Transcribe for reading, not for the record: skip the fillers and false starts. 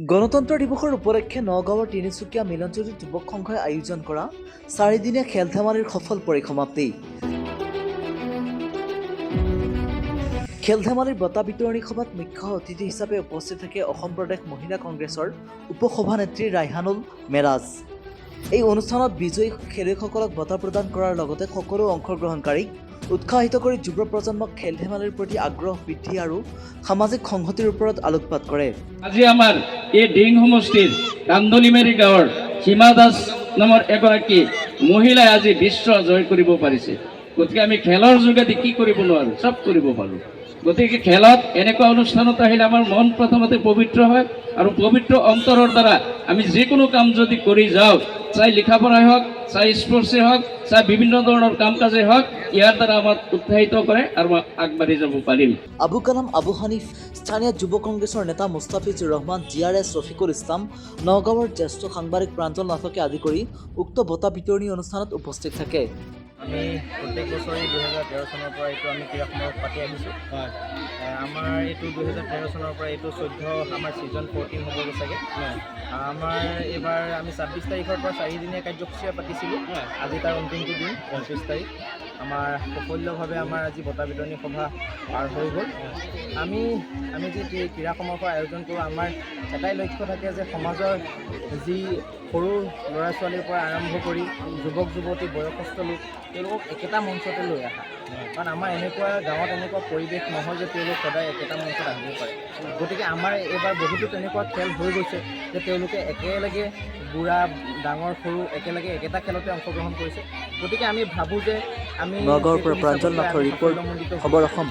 গণতন্ত্ৰ দিৱসৰ উপলক্ষে নগাঁৱৰ তিনিচুকীয়া মিলনজ্যোতি যুৱক সংঘই আয়োজন কৰা 4 দিনীয়া খেল ধেমালিৰ সফল পৰিসমাপ্তি। খেল ধেমালিৰ বঁটা বিতৰণী সভাত মুখ্য অতিথি হিচাপে উপস্থিত থাকে অসম প্ৰদেশ মহিলা কংগ্ৰেছৰ উপসভানেত্ৰী ৰাইহানুল মেৰাজ। এই অনুষ্ঠানত বিজয়ী খেলুৱৈসকলক বঁটা প্ৰদান কৰাৰ লগতে সকলো অংশগ্ৰহণকাৰীক উৎসাহিত কৰি যুৱ প্ৰজন্মক খেল ধেমালিৰ প্ৰতি আগ্ৰহ বৃদ্ধি আৰু সামাজিক সংহতিৰ ওপৰত আলোকপাত কৰে। আজি আমাৰ এই ডিং সমষ্টিৰ কান্দলিমাৰী গাঁৱৰ সীমা দাস নামৰ এগৰাকী মহিলাই আজি বিশ্ব জয় কৰিব পাৰিছে। গতিকে আমি খেলৰ যোগেদি কি কৰিব নোৱাৰোঁ, চব কৰিব পাৰোঁ। গতিকে খেলত এনেকুৱা অনুষ্ঠানত আহিলে আমাৰ মন প্ৰথমতে পবিত্ৰ হয় আৰু পবিত্ৰ অন্তৰৰ দ্বাৰা আমি যিকোনো কাম যদি কৰি যাওঁ, চাই লিখা পঢ়াই হওক, চাই স্পৰ্টছে হওক, চাই বিভিন্ন ধৰণৰ কাম কাজে হওক, ইয়াৰ দ্বাৰা আমাক উৎসাহিত কৰে আৰু আগবাঢ়ি যাব পাৰিম। আবু কালাম আবু হানিফ, স্থানীয় যুৱ কংগ্ৰেছৰ নেতা মুস্তাফিজুৰ ৰহমান, GRS ৰফিকুল ইছলাম, নগাঁৱৰ জ্যেষ্ঠ সাংবাদিক প্ৰাঞ্জল নাথকে আদি কৰি উক্ত বঁটা বিতৰণী অনুষ্ঠানত উপস্থিত থাকে। আমি প্ৰত্যেক বছৰে 2013 চনৰ পৰা এইটো আমি ক্ৰীড়া সমাৰোহ পাতি আহিছোঁ। আমাৰ এইটো 2013 চনৰ পৰা এইটো 14 আমাৰ ছিজন 14 হ'বগৈ চাগে। আমাৰ এইবাৰ আমি 26 তাৰিখৰ পৰা 4 দিনীয়া কাৰ্যসূচীৰে পাতিছিলোঁ। আজি তাৰ অন্তিমটো দিন 29 তাৰিখ। আমাৰ সফলভাৱে আমাৰ আজি বঁটা বিতৰণী সভা পাৰ হৈ গ'ল। আমি যি ক্ৰীড়া সমাৰোহ আয়োজন কৰোঁ, আমাৰ এটাই লক্ষ্য থাকে যে সমাজৰ যি সৰু ল'ৰা ছোৱালীৰ পৰা আৰম্ভ কৰি যুৱক যুৱতী বয়সস্থ লোক, তেওঁলোকক একেটা মঞ্চতে লৈ আহা। কাৰণ আমাৰ এনেকুৱা গাঁৱত এনেকুৱা পৰিৱেশ নহয় যে তেওঁলোক সদায় একেটা মঞ্চত আহিব পাৰে। গতিকে আমাৰ এইবাৰ বহুতো তেনেকুৱা খেল হৈ গৈছে যে তেওঁলোকে একেলগে বুঢ়া ডাঙৰ সৰু একেলগে একেটা খেলতে অংশগ্ৰহণ কৰিছে। গতিকে আমি ভাবোঁ যে আমি নগাঁৱৰ পৰা প্ৰাঞ্জল নাথৰ ৰিপৰ্ট, খবৰ অসম।